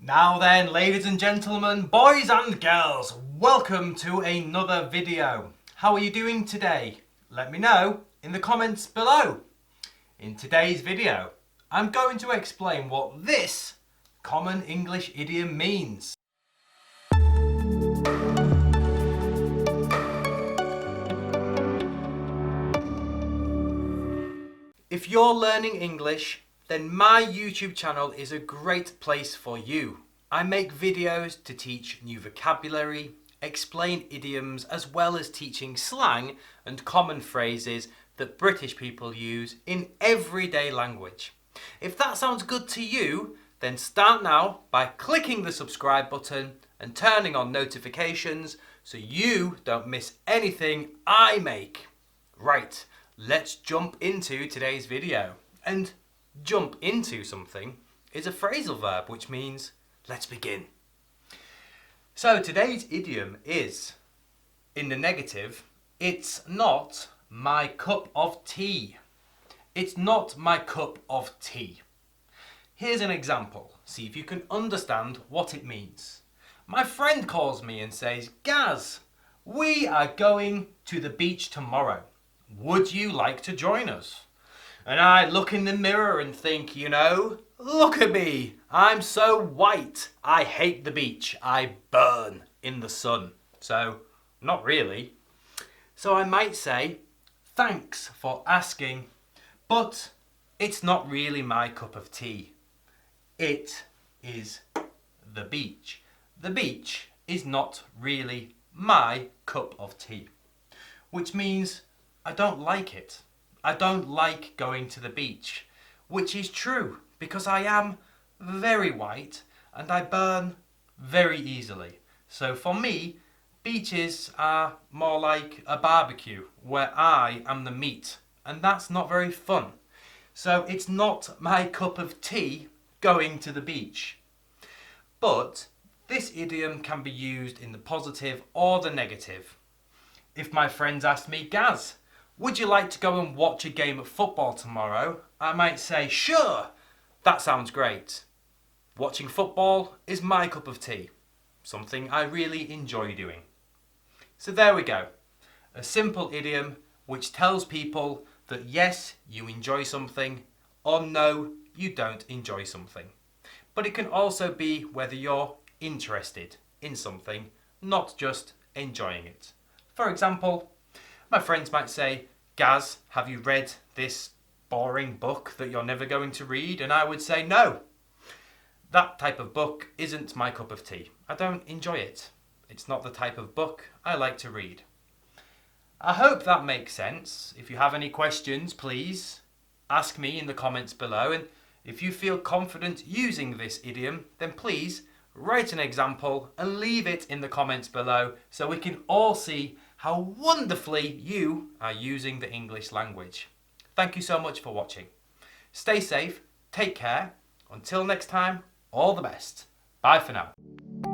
Now then, ladies and gentlemen, boys and girls, welcome to another video. How are you doing today? Let me know in the comments below. In today's video, I'm going to explain what this common English idiom means. If you're learning English, then my YouTube channel is a great place for you. I make videos to teach new vocabulary, explain idioms, as well as teaching slang and common phrases that British people use in everyday language. If that sounds good to you, then start now by clicking the subscribe button and turning on notifications so you don't miss anything I make. Right, let's jump into today's video. And jump into something is a phrasal verb, which means let's begin. So today's idiom is, in the negative, it's not my cup of tea. It's not my cup of tea. Here's an example. See if you can understand what it means. My friend calls me and says, Gaz, we are going to the beach tomorrow. Would you like to join us? And I look in the mirror and think, look at me. I'm so white. I hate the beach. I burn in the sun. So, not really. So I might say, thanks for asking, but it's not really my cup of tea. It is the beach. The beach is not really my cup of tea, which means I don't like it. I don't like going to the beach, which is true because I am very white and I burn very easily. So for me, beaches are more like a barbecue where I am the meat, and that's not very fun. So it's not my cup of tea going to the beach. But this idiom can be used in the positive or the negative. If my friends ask me, Gaz, would you like to go and watch a game of football tomorrow? I might say, sure, that sounds great. Watching football is my cup of tea, something I really enjoy doing. So there we go, a simple idiom which tells people that yes, you enjoy something, or no, you don't enjoy something. But it can also be whether you're interested in something, not just enjoying it. For example, my friends might say, Gaz, have you read this boring book that you're never going to read? And I would say, no, that type of book isn't my cup of tea. I don't enjoy it. It's not the type of book I like to read. I hope that makes sense. If you have any questions, please ask me in the comments below. And if you feel confident using this idiom, then please write an example and leave it in the comments below so we can all see how wonderfully you are using the English language. Thank you so much for watching. Stay safe, take care. Until next time, all the best. Bye for now.